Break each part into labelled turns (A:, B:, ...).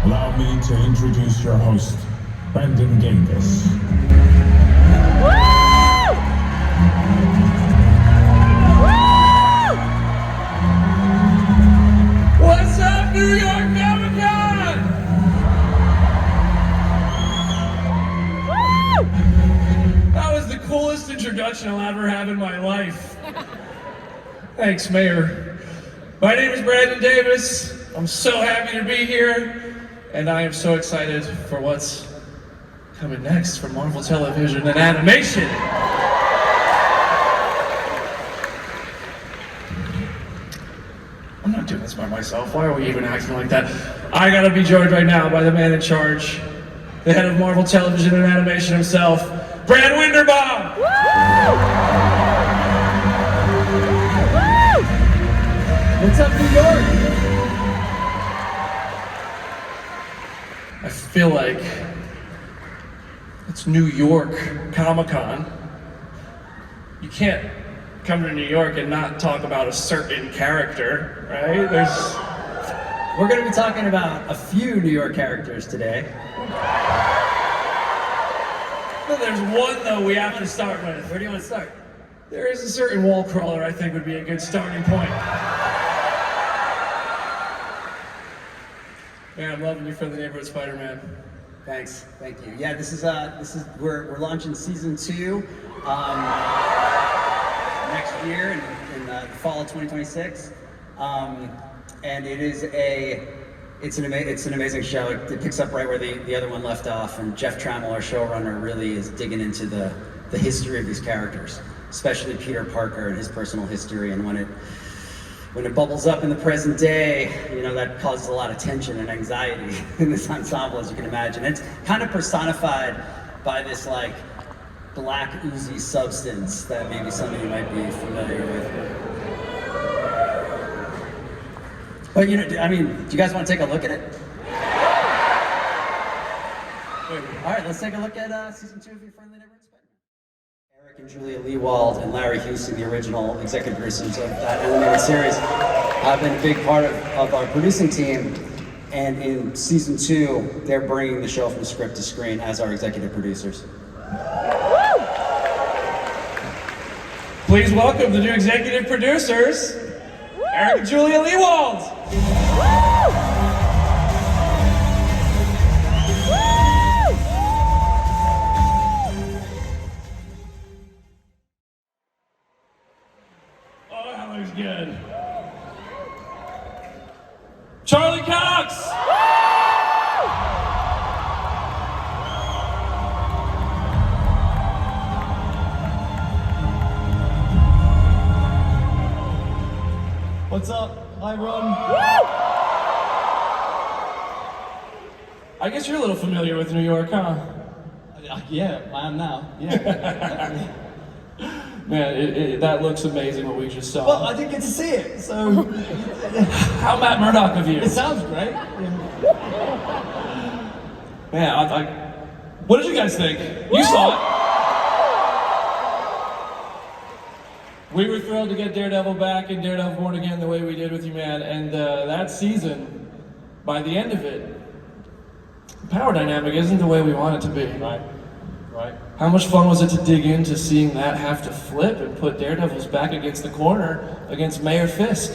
A: Allow me to introduce your host, Brandon Davis.
B: What's up, New York Comic-Con? That was the coolest introduction I'll ever have in my life. Thanks, Mayor. My name is Brandon Davis. I'm so happy to be here, and I am so excited for what's coming next for Marvel Television and animation. I'm not doing this by myself. Why are we even acting like that? I gotta be joined right now by the man in charge, the head of Marvel Television and Animation himself, Brad Winderbaum!
C: What's up, New York?
B: I feel like it's New York Comic-Con. You can't come to New York and not talk about a certain character, right?
C: We're going to be talking about a few New York characters today.
B: But there's one, though, we have to start with.
C: Where do you want to start?
B: There is a certain wall crawler I think would be a good starting point. Man, I'm loving you for the Neighborhood Spider-Man.
C: Thanks, thank you. Yeah, we're launching season 2 next year in the fall of 2026, and it's an amazing show. It picks up right where the other one left off, and Jeff Trammell, our showrunner, really is digging into the history of these characters, especially Peter Parker and his personal history, and when it bubbles up in the present day, you know, that causes a lot of tension and anxiety in this ensemble, as you can imagine. It's kind of personified by this, like, black oozy substance that maybe some of you might be familiar with. But, you know, I mean, do you guys want to take a look at it? All right, let's take a look at season 2 of Your Friendly Neighborhood Spider-Man. Eric and Julia Lewald and Larry Houston, the original executive producers of that animated series, have been a big part of our producing team. And in season 2, they're bringing the show from script to screen as our executive producers.
B: Please welcome the new executive producers, Eric and Julia Lewald. Oh, that looks good. Charlie Cox.
C: What's up? Hi, Ron.
B: I guess you're a little familiar with New York, huh?
C: Yeah, I am now. Yeah.
B: Man, that looks amazing what we just saw.
C: Well, I didn't get to see it, so...
B: How Matt Murdock of you?
C: It sounds great.
B: Man, what did you guys think? You saw it. We were thrilled to get Daredevil back and Daredevil Born Again the way we did with you, man. And that season, by the end of it, the power dynamic isn't the way we want it to be.
C: Right.
B: How much fun was it to dig into seeing that have to flip and put Daredevil's back against the corner against Mayor Fisk?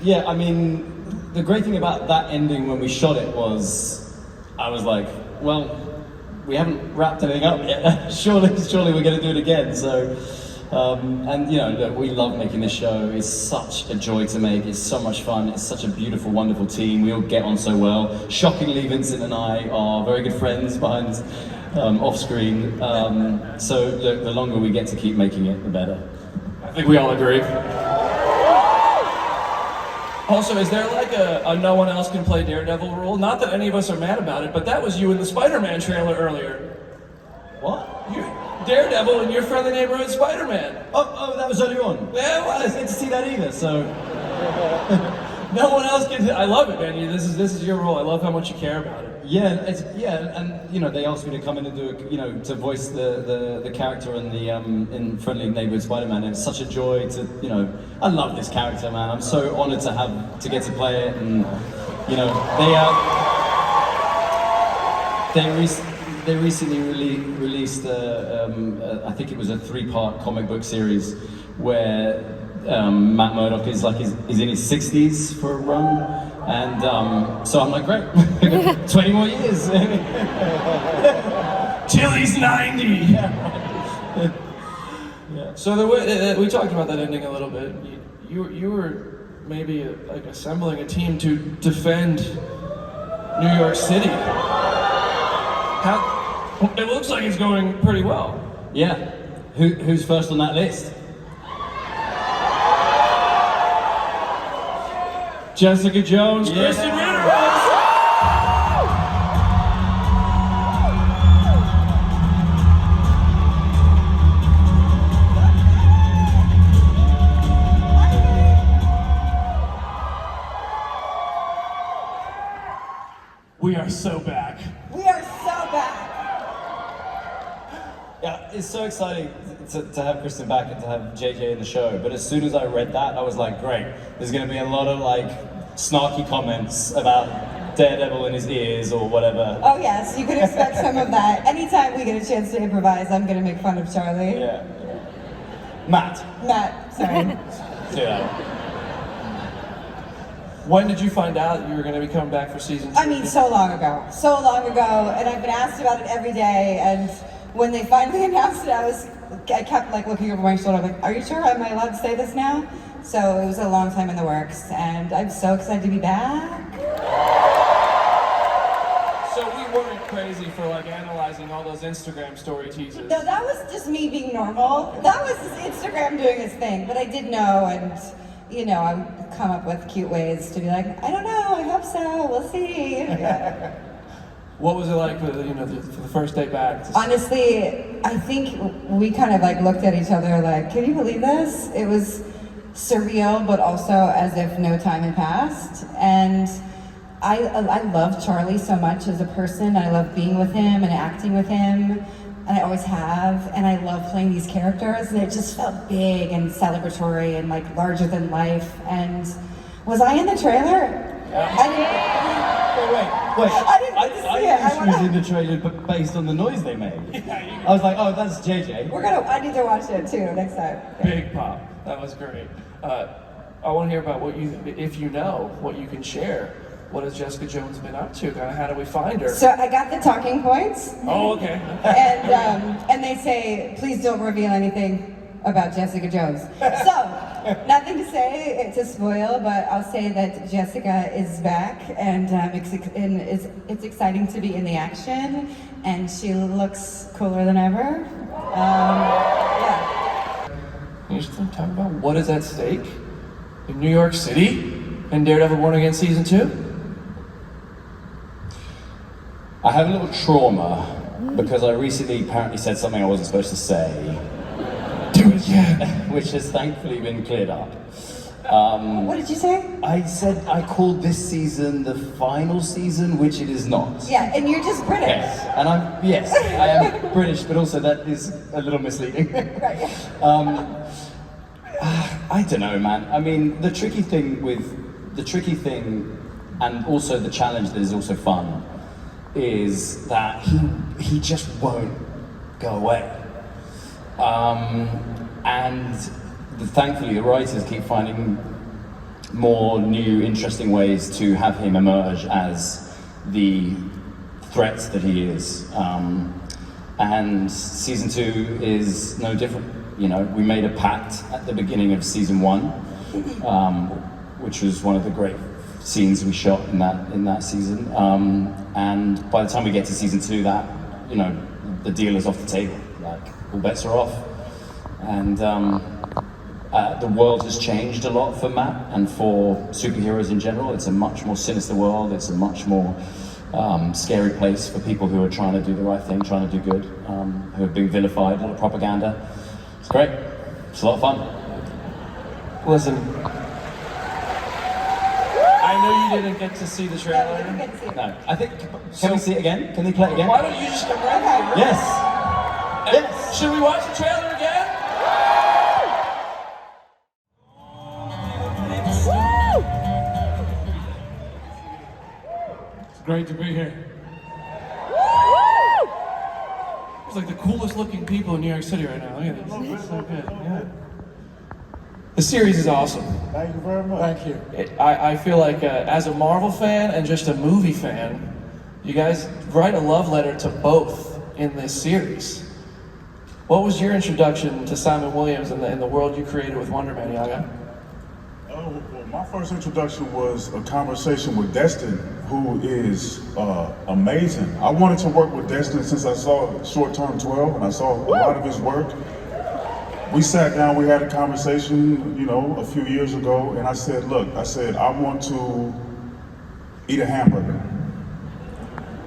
D: Yeah, I mean, the great thing about that ending when we shot it was, I was like, well, we haven't wrapped anything up yet. surely we're going to do it again. So, and you know, look, we love making this show. It's such a joy to make. It's so much fun. It's such a beautiful, wonderful team. We all get on so well. Shockingly, Vincent and I are very good friends behind, off screen. So look, the longer we get to keep making it, the better.
B: I think we all agree. Also, is there like a no one else can play Daredevil rule? Not that any of us are mad about it, but that was you in the Spider-Man trailer earlier.
D: What?
B: Daredevil and Your Friendly Neighborhood Spider-Man.
D: Oh, that was earlier on.
B: Yeah, it
D: I
B: was.
D: didn't get to see that either, so...
B: No one else can. I love it, man. This is your role. I love how much you care about it.
D: Yeah, and you know, they asked me to come in and do to voice the character in the in Friendly Neighborhood Spider-Man. And it's such a joy to, I love this character, man. I'm so honored to get to play it, and You know, they recently released I think it was a 3-part comic book series where Matt Murdock is in his 60s for a run, and so I'm like, great, 20 more years.
B: Till he's 90.
D: Yeah.
B: So the way we talked about that ending a little bit. You were maybe like assembling a team to defend New York City. It looks like it's going pretty well.
D: Yeah. Who's first on that list?
B: Jessica Jones,
D: Yeah.
B: Krysten Ritter. We are so back.
E: We are so back.
D: Yeah, it's so exciting to have Krysten back and to have JJ in the show. But as soon as I read that, I was like, great. There's going to be a lot of like snarky comments about Daredevil in his ears or whatever.
E: Oh yes, you can expect some of that. Anytime we get a chance to improvise, I'm going to make fun of Charlie.
D: Yeah. Matt.
E: Sorry.
D: Yeah.
B: When did you find out you were going to be coming back for season 2?
E: I mean, so long ago, and I've been asked about it every day. And when they finally announced it, I kept like looking over my shoulder, like, "Are you sure? Am I allowed to say this now?" So it was a long time in the works, and I'm so excited to be back.
B: So we weren't crazy for like analyzing all those Instagram story teasers.
E: No, that was just me being normal. That was Instagram doing its thing, but I did know, and you know, I would come up with cute ways to be like, I don't know, I hope so, we'll see. Yeah.
B: What was it like for the first day back?
E: Honestly, I think we kind of like looked at each other like, can you believe this? It was surreal, but also as if no time had passed. And I love Charlie so much as a person. I love being with him and acting with him, and I always have. And I love playing these characters, and it just felt big and celebratory and like larger than life. And was I in the trailer?
D: Yeah.
E: I didn't.
D: Wait.
E: I didn't get to see it.
D: I knew she was in the trailer, but based on the noise they made.
B: Yeah,
D: I was like, oh, that's JJ.
E: I need to watch it too next time.
B: Big pop. That was great. I want to hear about if you know, what you can share. What has Jessica Jones been up to? Kind of how do we find her?
E: So I got the talking points.
B: Oh, okay.
E: And they say, please don't reveal anything about Jessica Jones. So, nothing to say to spoil, but I'll say that Jessica is back, and it's exciting to be in the action, and she looks cooler than ever. Yeah.
B: Can you just talk about what is at stake in New York City in Daredevil Born Again Season 2?
D: I have a little trauma because I recently apparently said something I wasn't supposed to say.
B: Do it again.
D: Which has thankfully been cleared up.
E: What did you say?
D: I said I called this season the final season, which it is not.
E: Yeah, and you're just British.
D: Yes, I am British, but also that is a little misleading.
E: Right.
D: I don't know, man. I mean, the tricky thing, and also the challenge that is also fun, is that he just won't go away. And thankfully the writers keep finding more new, interesting ways to have him emerge as the threat that he is. And season 2 is no different. You know, we made a pact at the beginning of season 1, which was one of the great scenes we shot in that season. And by the time we get to season 2, that, you know, the deal is off the table. Like, all bets are off. And the world has changed a lot for Matt and for superheroes in general. It's a much more sinister world. It's a much more scary place for people who are trying to do the right thing, trying to do good, who are being vilified, a lot of propaganda. It's great. It's a lot of fun.
B: Listen, I know you didn't get to see the trailer.
E: No, we didn't get to see it.
D: No, I think, can we see it again? Can they play it again?
B: Why don't you just come right here?
D: Yes. Yes.
B: Should we watch the trailer again?
F: great to be here.
B: It's like the coolest looking people in New York City right now. Look at this. It's so good. Yeah. The series is awesome.
G: Thank you very much.
F: Thank you.
B: I feel like as a Marvel fan and just a movie fan, you guys write a love letter to both in this series. What was your introduction to Simon Williams and the world you created with Wonder Man, Yahya?
G: Oh, well, my first introduction was a conversation with Destin, who is amazing. I wanted to work with Destin since I saw Short Term 12 and I saw a lot of his work. We sat down, we had a conversation, you know, a few years ago, and I said, look, I want to eat a hamburger.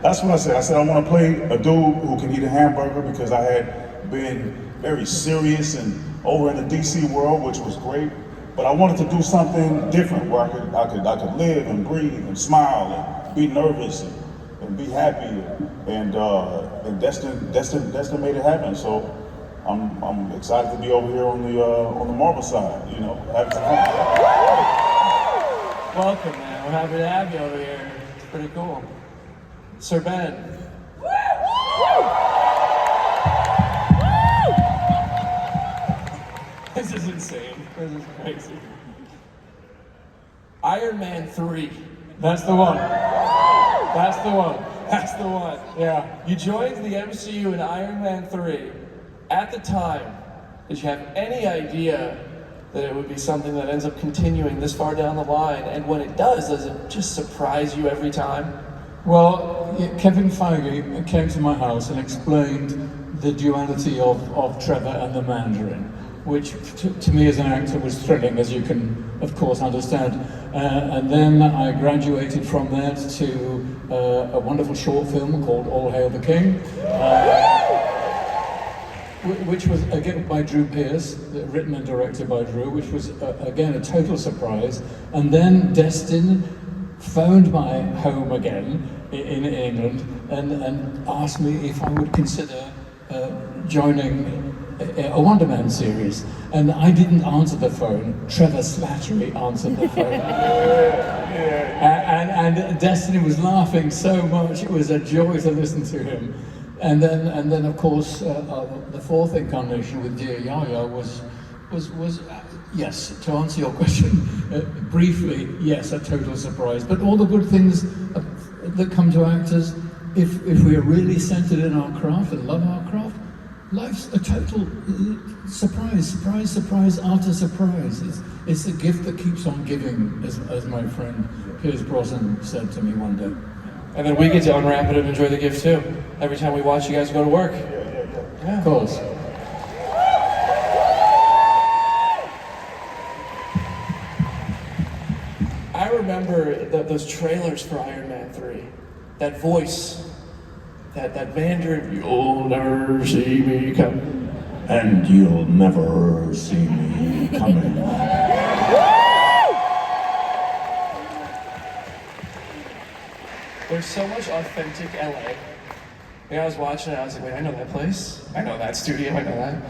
G: That's what I said. I said, I want to play a dude who can eat a hamburger because I had been very serious and over in the DC world, which was great. But I wanted to do something different where I could live and breathe and smile and be nervous and be happy. And Destin made it happen. So I'm excited to be over here on the Marvel side. You know, happy to come.
B: Welcome, man. We're happy to have you over here. It's pretty cool. Sir Ben. This is insane. This is crazy. Iron Man 3.
F: That's the one. That's the one.
B: That's the one.
F: Yeah.
B: You joined the MCU in Iron Man 3. At the time, did you have any idea that it would be something that ends up continuing this far down the line? And when it does it just surprise you every time?
F: Well, Kevin Feige came to my house and explained the duality of Trevor and the Mandarin, which to me as an actor was thrilling, as you can of course understand. And then I graduated from that to a wonderful short film called All Hail the King, which was again by Drew Pearce, written and directed by Drew, which was again a total surprise. And then Destin phoned my home again in England and asked me if I would consider joining a Wonder Man series. And I didn't answer the phone. Trevor Slattery answered the phone. And Destiny was laughing so much, it was a joy to listen to him. And then of course, the fourth incarnation with Dear Yahya was yes, to answer your question, briefly, yes, a total surprise. But all the good things that come to actors, if we are really centered in our craft and love our craft, life's a total surprise after surprise. It's the gift that keeps on giving, as my friend Pierce Brosnan said to me one day.
B: And then we get to unwrap it and enjoy the gift too. Every time we watch you guys go to work.
F: Yeah. Of course.
B: I remember those trailers for Iron Man 3. That voice, that Mandarin, you'll never see me coming.
A: And you'll never see me coming.
B: There's so much authentic LA. I was watching it, I was like, wait, I know that place. I know that studio, I know that.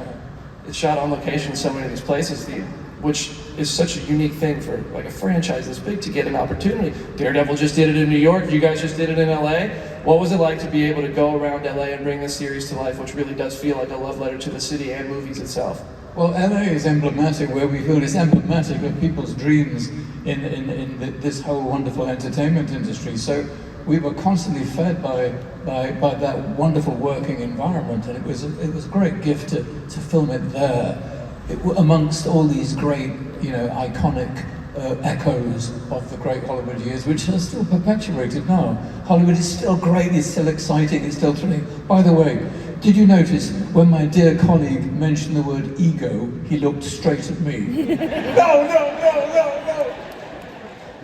B: It's shot on location in so many of these places, which is such a unique thing for like a franchise this big to get an opportunity. Daredevil just did it in New York, you guys just did it in LA. What was it like to be able to go around LA and bring this series to life, which really does feel like a love letter to the city and movies itself?
F: Well, LA is emblematic, where we feel is emblematic of people's dreams in this whole wonderful entertainment industry. So we were constantly fed by that wonderful working environment, and it was a great gift to film it there, amongst all these great, iconic echoes of the great Hollywood years, which are still perpetuated now. Hollywood is still great, it's still exciting, it's still thrilling. By the way, did you notice when my dear colleague mentioned the word ego, he looked straight at me?
G: No.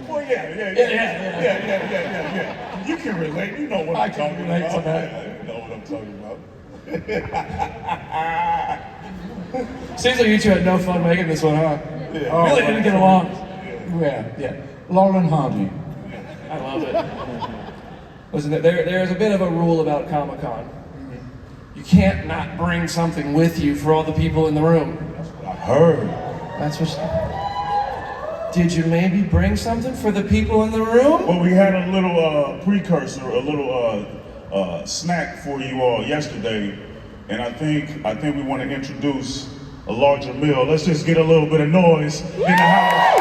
G: Well, yeah. You can relate. You know what I'm talking about.
F: I can relate to that.
G: You know what I'm talking about.
B: Seems like you two had no fun making this one, huh?
G: Yeah.
B: Really didn't get along.
F: Yeah. Laurel and Hardy.
B: I love it. Listen, there's a bit of a rule about Comic-Con. You can't not bring something with you for all the people in the room.
G: That's what I heard.
B: That's what. Did you maybe bring something for the people in the room?
G: Well, we had a little precursor, a little snack for you all yesterday, and I think we want to introduce a larger meal. Let's just get a little bit of noise in the house.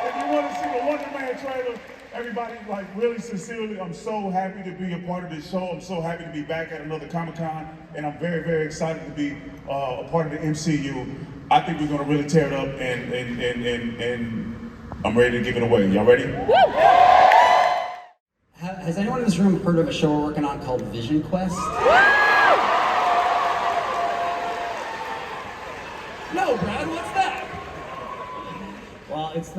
G: If you want to see the Wonder Man trailer, everybody, like, really sincerely, I'm so happy to be a part of this show. I'm so happy to be back at another Comic-Con, and I'm very, very excited to be a part of the MCU. I think we're gonna really tear it up, and I'm ready to give it away. Y'all ready?
C: Has anyone in this room heard of a show we're working on called Vision Quest?
B: No, Brad, what's that?
C: Well, it's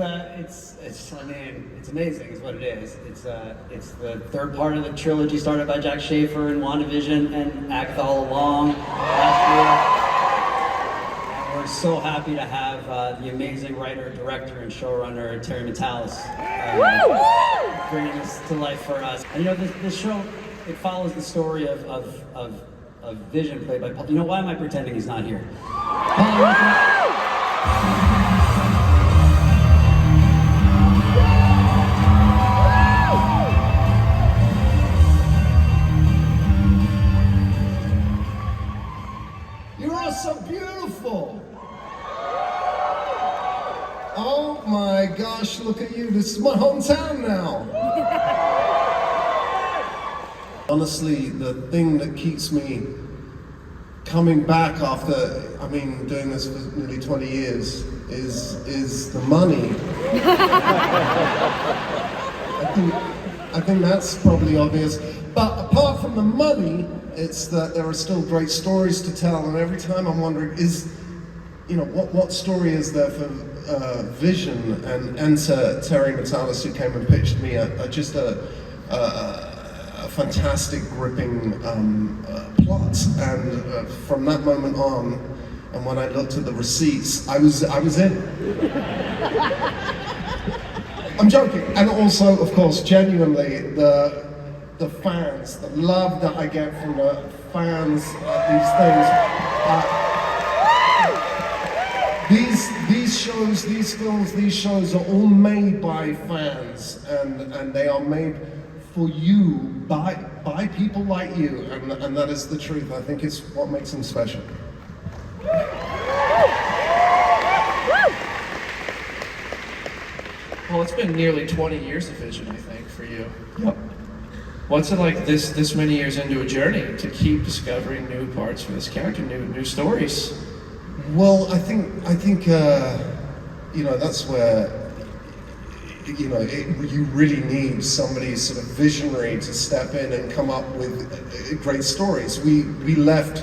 C: amazing is what it is. It's the third part of the trilogy started by Jack Schaefer and WandaVision and Agatha all along last year. And we're so happy to have the amazing writer, director, and showrunner Terry Matalas bringing this to life for us. And you know, this show, it follows the story of Vision played by Paul. You know, why am I pretending he's not here?
H: You're all so beautiful. Oh my gosh, look at you. This is my hometown now. Honestly, the thing that keeps me coming back after, doing this for nearly 20 years is the money. I think that's probably obvious. But apart from the money, it's that there are still great stories to tell, and every time I'm wondering, what story is there for Vision? And enter Terry Matalas, who came and pitched me just a fantastic, gripping plot. And from that moment on, and when I looked at the receipts, I was in. I'm joking, and also, of course, genuinely, the fans, the love that I get from the fans of these things. These shows, these films, these shows are all made by fans, and they are made for you by people like you, and that is the truth. I think it's what makes them special.
B: Well, it's been nearly 20 years of Vision, I think, for you.
H: Yep.
B: What's it like this many years into a journey to keep discovering new parts for this character, new stories?
H: Well, I think that's where you really need somebody sort of visionary to step in and come up with great stories. We left.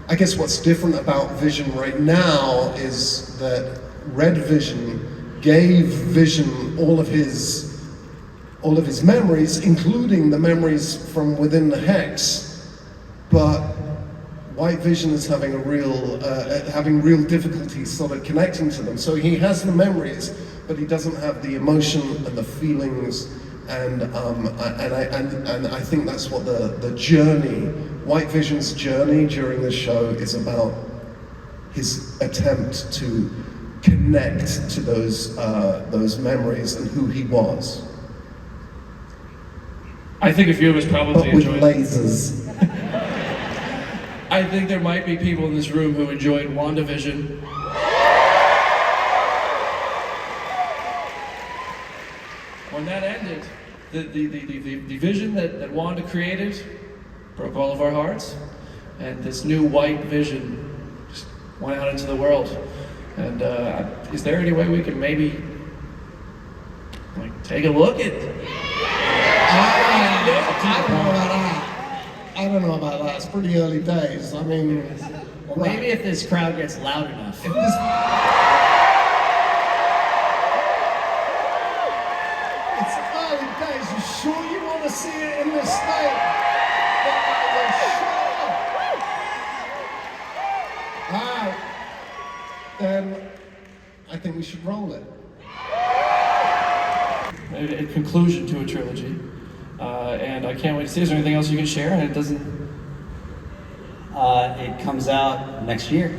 H: I guess what's different about Vision right now is that Red Vision gave Vision all of his memories, including the memories from within the Hex, but White Vision is having real difficulty sort of connecting to them. So he has the memories, but he doesn't have the emotion and the feelings, and I think that's what the journey, White Vision's journey during the show is about. His attempt to connect to those memories and who he was.
B: I think a few of us probably
H: But with
B: enjoyed
H: lasers.
B: I think there might be people in this room who enjoyed WandaVision. When that ended, the vision that Wanda created broke all of our hearts, and this new White Vision just went out into the world. And is there any way we can maybe take a look at?
H: I don't know about that. It's pretty early days.
C: Well, maybe if this crowd gets loud enough.
H: It's early days. You sure you want to see it in this state? Alright. Then I think we should roll it.
B: Maybe a conclusion to a trilogy. And I can't wait to see. Is there anything else you can share? And it doesn't.
C: It comes out next year.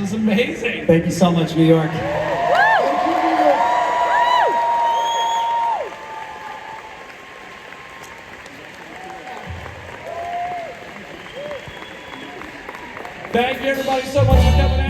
B: was amazing.
C: Thank you so much, New York.
B: Thank you everybody so much for coming out.